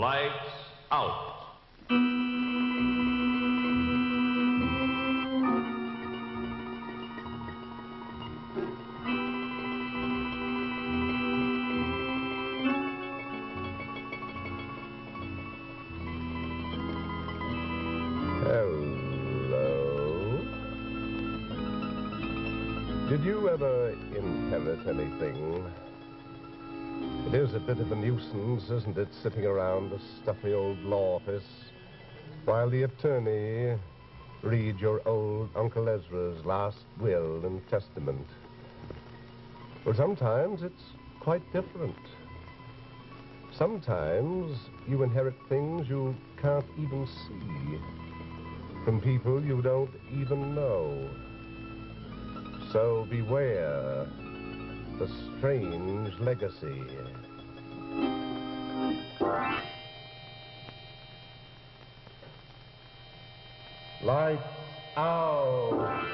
Lights out. Did you ever inherit anything? It is a bit of a nuisance, isn't it, sitting around a stuffy old law office while the attorney reads your old Uncle Ezra's last will and testament? Well, sometimes it's quite different. Sometimes you inherit things you can't even see from people you don't even know. So beware the strange legacy. Lights out.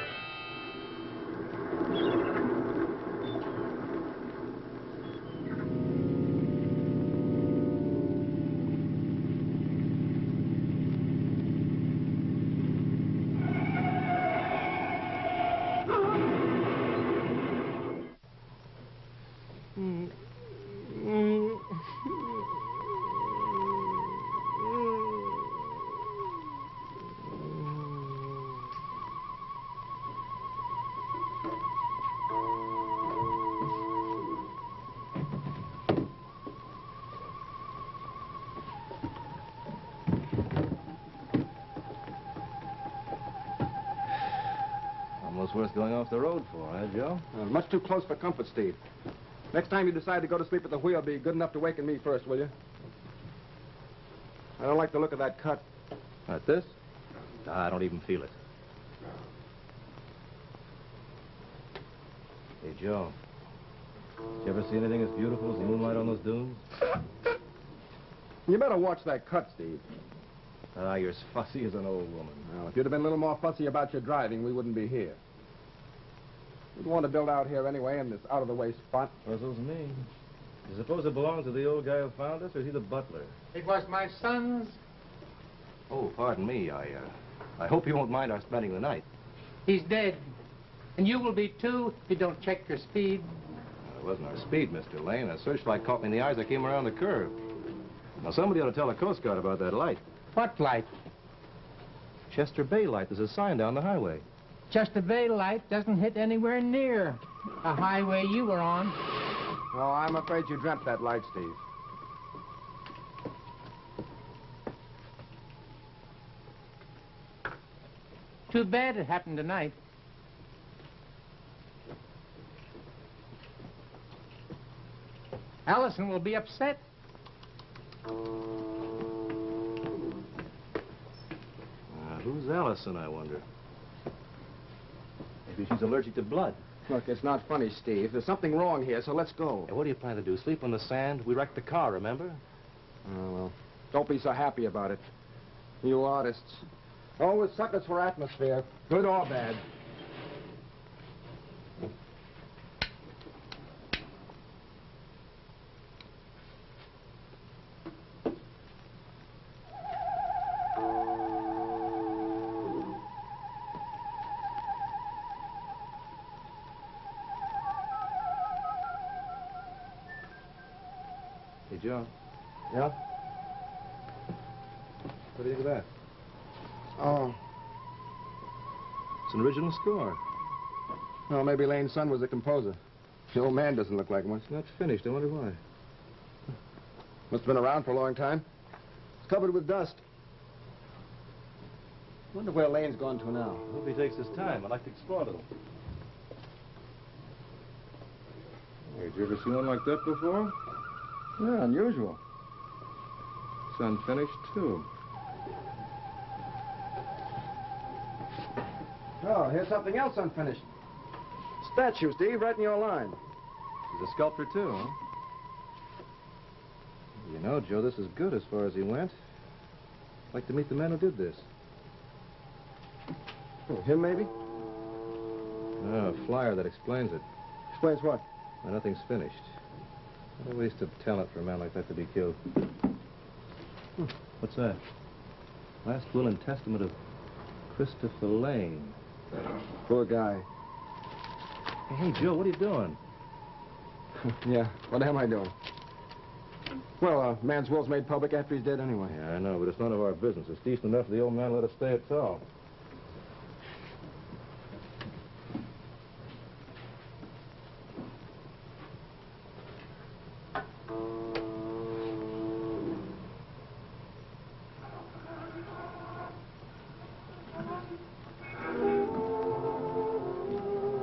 Almost worth going off the road for, eh, Joe? Much too close for comfort, Steve. Next time you decide to go to sleep at the wheel, be good enough to waken me first, will you? I don't like the look of that cut. Like this? I don't even feel it. Hey, Joe. Did you ever see anything as beautiful as the moonlight on those dunes? You better watch that cut, Steve. You're as fussy as an old woman. Well, if you'd have been a little more fussy about your driving, we wouldn't be here. We'd want to build out here anyway in this out-of-the-way spot. Puzzles me. You suppose it belongs to the old guy who found us, or is he the butler? It was my son's. Oh, pardon me. I hope you won't mind our spending the night. He's dead. And you will be too if you don't check your speed. It wasn't our speed, Mr. Lane. A searchlight caught me in the eyes. I came around the curve. Now, somebody ought to tell the Coast Guard about that light. What light? Chester Bay light. There's a sign down the highway. Chester Bay light doesn't hit anywhere near a highway you were on. Oh, I'm afraid you dreamt that light, Steve. Too bad it happened tonight. Allison will be upset. Who's Allison, I wonder? Maybe she's allergic to blood. Look, it's not funny, Steve. There's something wrong here, so let's go. Hey, what do you plan to do? Sleep on the sand? We wrecked the car, remember? Oh, well, don't be so happy about it. You artists. Always suckers for atmosphere, good or bad. Hey, Joe. Yeah? What do you think of that? Oh. It's an original score. Well, maybe Lane's son was a composer. The old man doesn't look like one. It's not finished. I wonder why. Must have been around for a long time. It's covered with dust. Wonder where Lane's gone to now. I hope he takes his time. I'd like to explore a little. Hey, did you ever see one like that before? Yeah, unusual. It's unfinished, too. Oh, here's something else unfinished. Statue, Steve, right in your line. He's a sculptor, too, huh? You know, Joe, this is good as far as he went. I'd like to meet the man who did this. Oh, him, maybe? A flyer that explains it. Explains what? Well, nothing's finished. What a waste of talent for a man like that to be killed. What's that? Last will and testament of Christopher Lane. Poor guy. Hey, Joe, what are you doing? Yeah, what am I doing? Well, man's will's made public after he's dead anyway. Yeah, I know, but it's none of our business. It's decent enough for the old man to let us stay at all.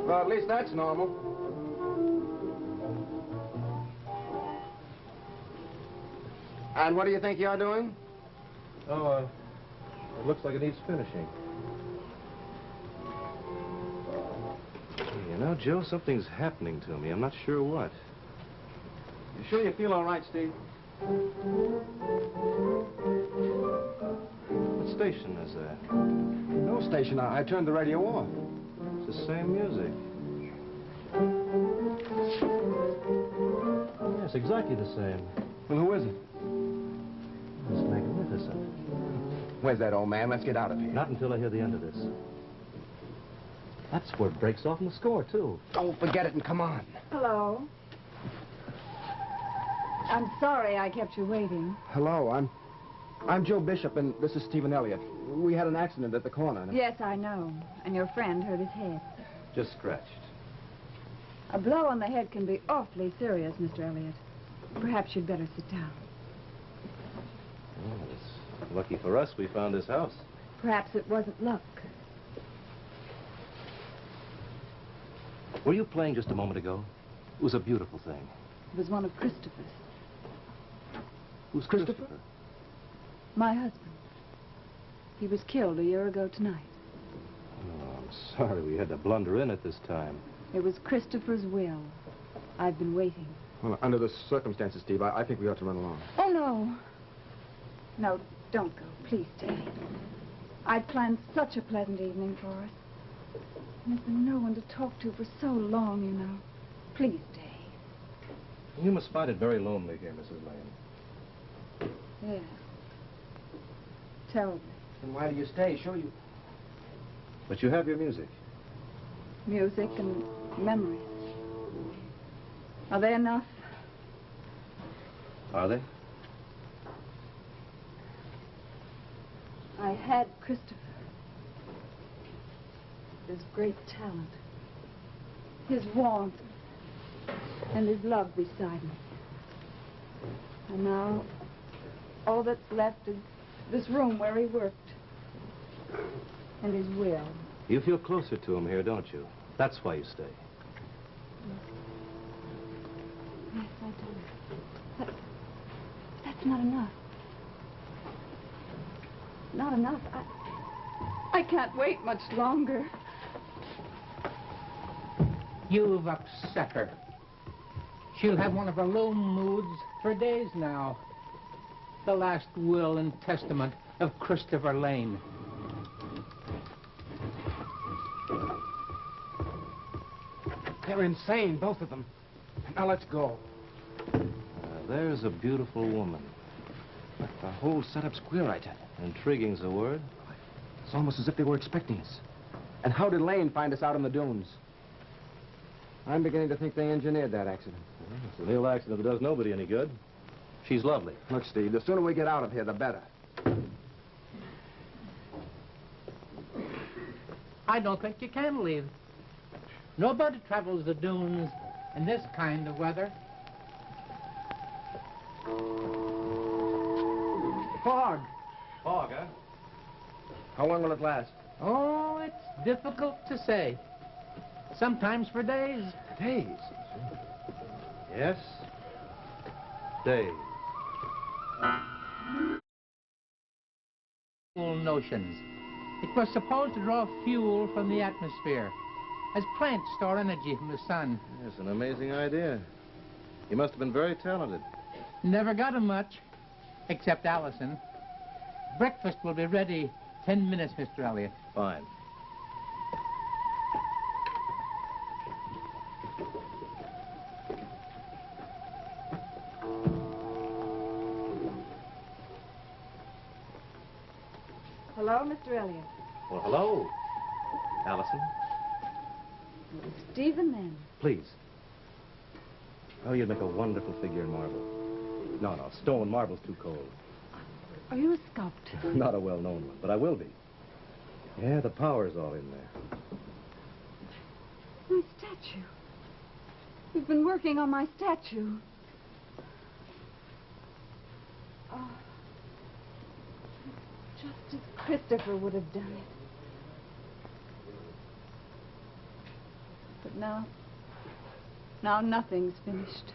Well, at least that's normal. And what do you think you're doing? Oh, it looks like it needs finishing. You know, Joe, something's happening to me. I'm not sure what. You sure you feel all right, Steve? What station is that? No station. I turned the radio off. It's the same music. Yes, exactly the same. Well, who is it? It's magnificent. Where's that old man? Let's get out of here. Not until I hear the end of this. That's where it breaks off in the score, too. Oh, forget it and come on. Hello. I'm sorry I kept you waiting. Hello, I'm Joe Bishop, and this is Stephen Elliott. We had an accident at the corner. Yes, I know. And your friend hurt his head. Just scratched. A blow on the head can be awfully serious, Mr. Elliott. Perhaps you'd better sit down. Oh, it's lucky for us we found this house. Perhaps it wasn't luck. Were you playing just a moment ago? It was a beautiful thing. It was one of Christopher's. Who's Christopher? My husband. He was killed a year ago tonight. Oh, I'm sorry we had to blunder in at this time. It was Christopher's will. I've been waiting. Well, under the circumstances, Steve, I think we ought to run along. Oh, no. No, don't go. Please stay. I'd planned such a pleasant evening for us. And there's been no one to talk to for so long, you know. Please stay. You must find it very lonely here, Mrs. Lane. Yes. Terribly. Then why do you stay? Sure you... But you have your music. Music and memories. Are they enough? Are they? I had Christopher. His great talent. His warmth. And his love beside me. And now, all that's left is this room where he worked. And his will. You feel closer to him here, don't you? That's why you stay. Yes, I do. But that's not enough. Not enough. I can't wait much longer. You've upset her. She'll have one of her lone moods for days now. The last will and testament of Christopher Lane. They're insane, both of them. Now let's go. There's a beautiful woman. The whole setup's queer, I tell you. Intriguing's a word. It's almost as if they were expecting us. And how did Lane find us out in the dunes? I'm beginning to think they engineered that accident. It's a real accident that does nobody any good. She's lovely. Look, Steve, the sooner we get out of here, the better. I don't think you can leave. Nobody travels the dunes in this kind of weather. Fog. Fog, huh? How long will it last? Oh, it's difficult to say. Sometimes for days. Days. Yes. Days. Notions. It was supposed to draw fuel from the atmosphere, as plants store energy from the sun. Yes, an amazing idea. You must have been very talented. Never got him much, except Allison. Breakfast will be ready 10 minutes, Mr. Elliott. Fine. Hello, Mr. Elliot. Well, hello, Allison. Stephen, then. Please. Oh, you'd make a wonderful figure in marble. No, no, stone. Marble's too cold. Are you a sculptor? Not a well-known one, but I will be. Yeah, the power's all in there. My statue. You've been working on my statue. Oh. Just as Christopher would have done it. But now nothing's finished.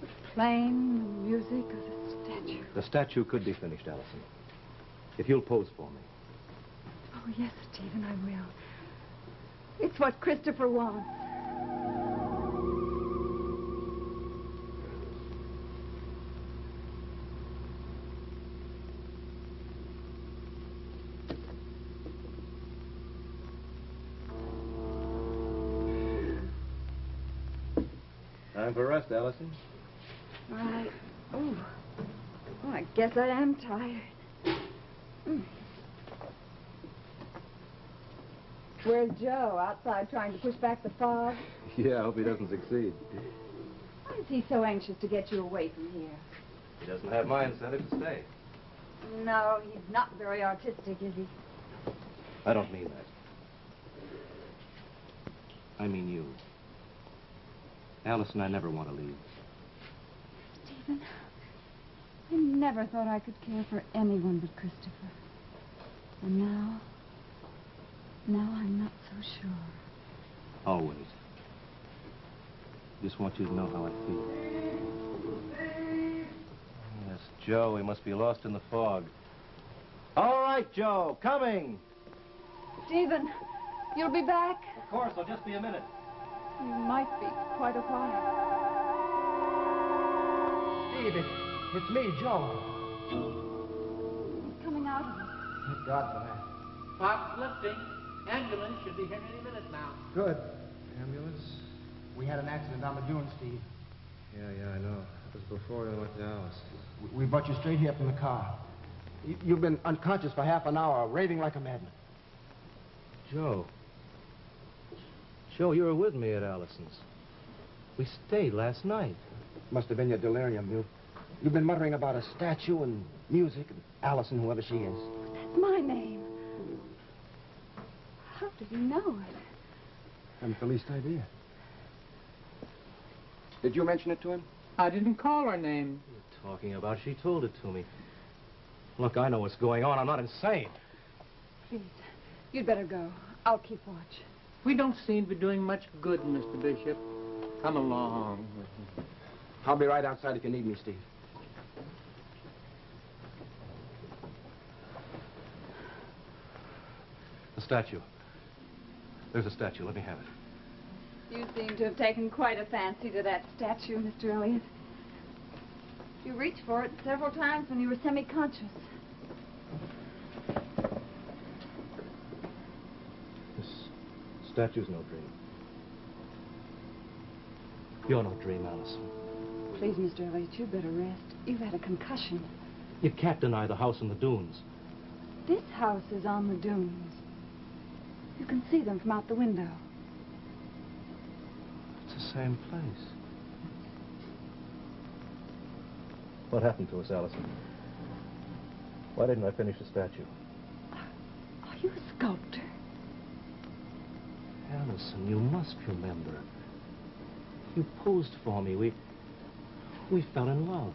The plane, the music, or the statue. The statue could be finished, Allison. If you'll pose for me. Oh, yes, Stephen, I will. It's what Christopher wants. Time for rest, Allison. Right. Oh, I guess I am tired. Where's Joe? Outside trying to push back the fog? Yeah, I hope he doesn't succeed. Why is he so anxious to get you away from here? He doesn't have my incentive to stay. No, he's not very artistic, is he? I don't mean that. I mean you. Allison, I never want to leave. Stephen, I never thought I could care for anyone but Christopher. And now I'm not so sure. Always. Just want you to know how I feel. Yes, Joe, he must be lost in the fog. All right, Joe, coming. Stephen, you'll be back? Of course, I'll just be a minute. You might be quite a while. Steve, it's me, Joe. He's coming out of it. Thank God for that. Fog's lifting. Ambulance should be here any minute now. Good. Ambulance? We had an accident on the dune, Steve. Yeah, I know. It was before we went to Alice. We brought you straight here from the car. You've been unconscious for half an hour, raving like a madman. Joe. Joe, you were with me at Allison's. We stayed last night. Must have been your delirium. You've been muttering about a statue and music and Allison, whoever she is. That's my name. How did you know it? Haven't the least idea. Did you mention it to him? I didn't call her name. What are you talking about? She told it to me. Look, I know what's going on. I'm not insane. Please, you'd better go. I'll keep watch. We don't seem to be doing much good, Mr. Bishop. Come along. I'll be right outside if you need me, Steve. The statue. There's a statue. Let me have it. You seem to have taken quite a fancy to that statue, Mr. Elliot. You reached for it several times when you were semi-conscious. This statue's no dream. You're no dream, Allison. Please, Mr. Elliot, you'd better rest. You've had a concussion. You can't deny the house in the dunes. This house is on the dunes. You can see them from out the window. It's the same place. What happened to us, Allison? Why didn't I finish the statue? Are you a sculptor? Allison, you must remember. You posed for me. We fell in love.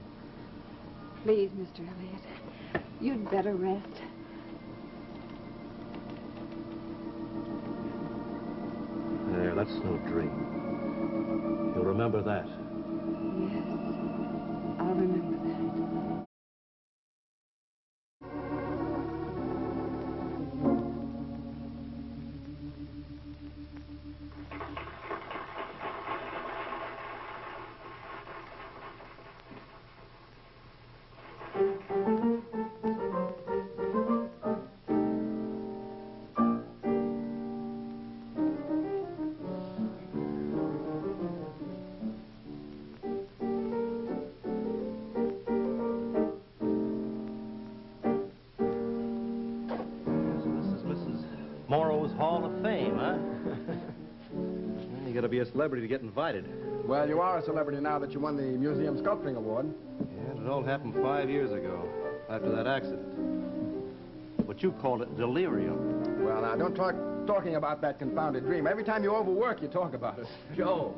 Please, Mr. Elliot, you'd better rest. There, that's no dream. You'll remember that. Yes, I'll remember that. got to be a celebrity to get invited. Well, you are a celebrity now that you won the Museum Sculpturing Award. Yeah, it all happened 5 years ago, after that accident. What you call it, delirium. Well, now, don't talking about that confounded dream. Every time you overwork, you talk about it. Joe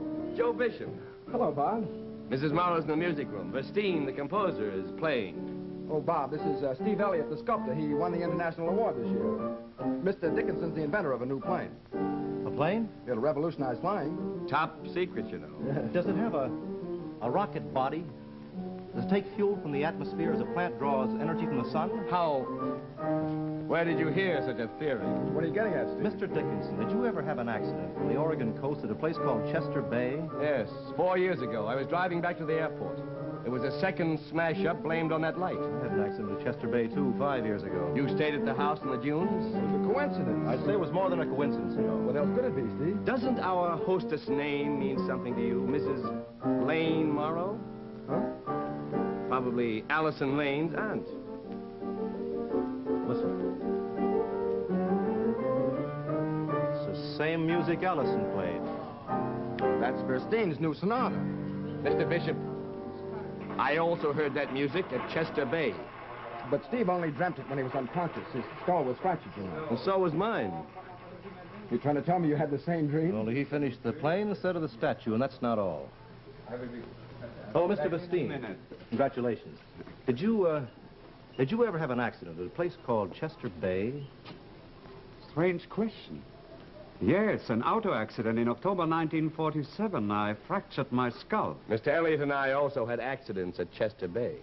Bishop. Hello, Bob. Mrs. Morrow's in the music room. Verstein, the composer, is playing. Oh, Bob, this is Steve Elliott, the sculptor. He won the International Award this year. Mr. Dickinson's the inventor of a new plane. A plane? It'll revolutionize flying. Top secret, you know. Does it have a rocket body? Does it take fuel from the atmosphere as a plant draws energy from the sun? How? Where did you hear such a theory? What are you getting at, Steve? Mr. Dickinson, did you ever have an accident from the Oregon coast at a place called Chester Bay? Yes, 4 years ago. I was driving back to the airport. It was a second smash-up blamed on that light. I had an accident at Chester Bay, too, 5 years ago. You stayed at the house in the dunes? It was a coincidence. I'd say it was more than a coincidence, you know. What else could it be, Steve? Doesn't our hostess' name mean something to you, Mrs. Lane Morrow? Huh? Probably Allison Lane's aunt. Listen. It's the same music Allison played. That's Verstein's new sonata. Mr. Bishop, I also heard that music at Chester Bay. But Steve only dreamt it when he was unconscious. His skull was fractured, you know. And so was mine. You trying to tell me you had the same dream? Only he finished the plane instead of the statue, and that's not all. Oh, Mr. Verstein, congratulations. Did you ever have an accident at a place called Chester Bay? Strange question. Yes, an auto accident in October 1947. I fractured my skull. Mr. Elliott and I also had accidents at Chester Bay.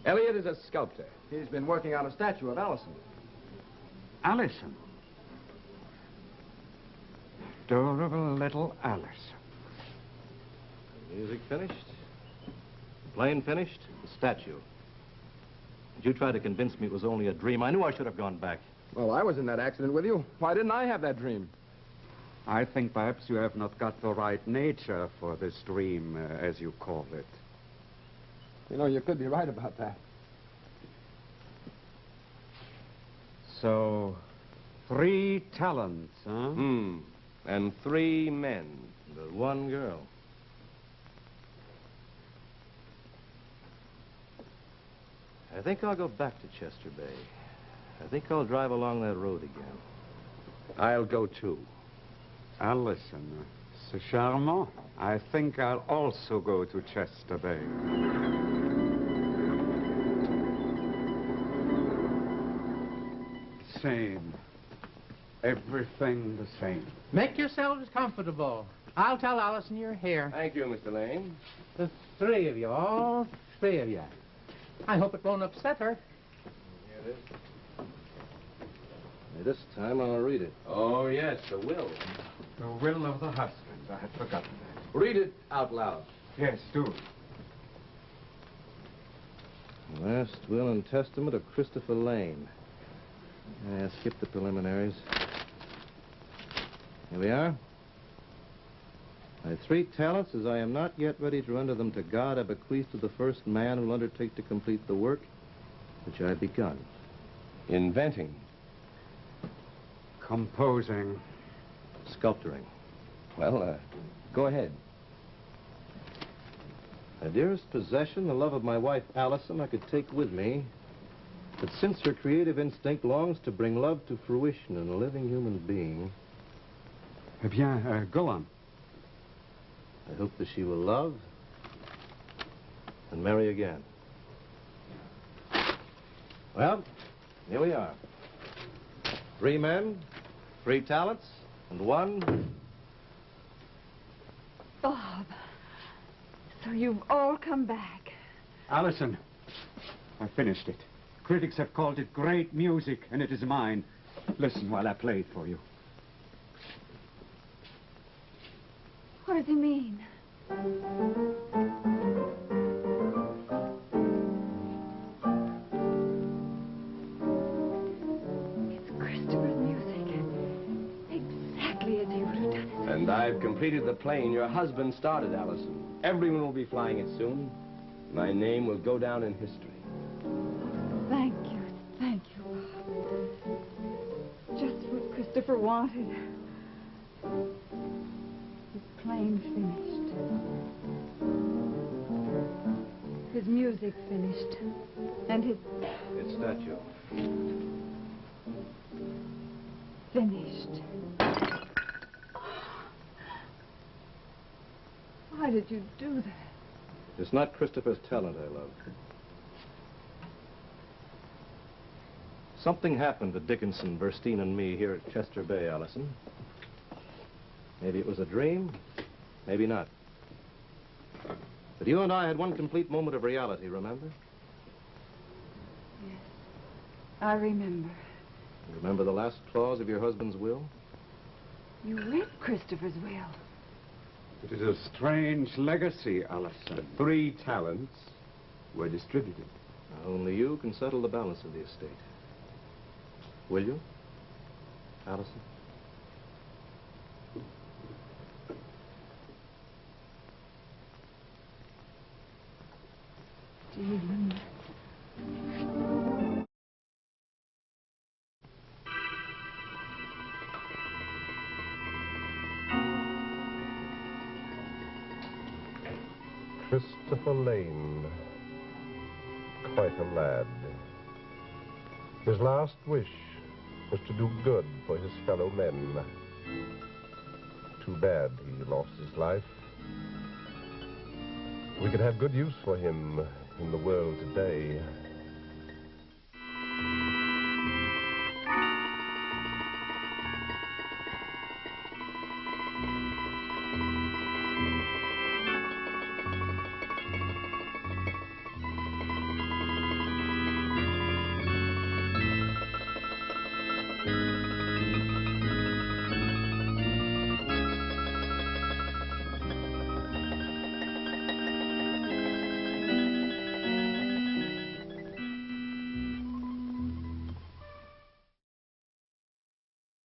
Elliott is a sculptor. He's been working on a statue of Allison. Allison. Adorable little Allison. The music finished, the plane finished, the statue. Did you try to convince me it was only a dream? I knew I should have gone back. Well, I was in that accident with you. Why didn't I have that dream? I think perhaps you have not got the right nature for this dream, as you call it. You know, you could be right about that. So, 3 talents, huh? And 3 men. But one girl. I think I'll go back to Chester Bay. I think I'll drive along that road again. I'll go too. Allison, c'est charmant. I think I'll also go to Chester Bay. Same. Everything the same. Make yourselves comfortable. I'll tell Allison you're here. Thank you, Mr. Lane. The 3 of you, all 3 of you. I hope it won't upset her. Here it is. This time I'll read it. Oh, yes, the will. The will of the husband. I had forgotten that. Read it out loud. Yes, do. Last will and testament of Christopher Lane. Yeah, skip the preliminaries. Here we are. My 3 talents, as I am not yet ready to render them to God, I bequeath to the first man who will undertake to complete the work which I have begun. Inventing. Composing. Sculpturing. Well, go ahead. My dearest possession, the love of my wife, Allison, I could take with me. But since her creative instinct longs to bring love to fruition in a living human being, Eh bien, go on. I hope that she will love and marry again. Well, here we are. 3 men, 3 talents, and 1... Bob, so you've all come back. Allison, I finished it. Critics have called it great music, and it is mine. Listen while I play it for you. What does he mean? It's Christopher's music. Exactly as he would have done it. And I've completed the plane your husband started, Allison. Everyone will be flying it soon. My name will go down in history. Thank you, Bob. Just what Christopher wanted. His painting finished. His music finished. And his... His statue. finished. Why did you do that? It's not Christopher's talent I love. Something happened to Dickinson, Burstein, and me here at Chester Bay, Allison. Maybe it was a dream, maybe not. But you and I had one complete moment of reality, remember? Yes, I remember. You remember the last clause of your husband's will? You read Christopher's will. It is a strange legacy, Allison. 3 talents were distributed. Only you can settle the balance of the estate. Will you, Allison? Do you remember? Christopher Lane, quite a lad. His last wish was to do good for his fellow men. Too bad he lost his life. We could have good use for him in the world today.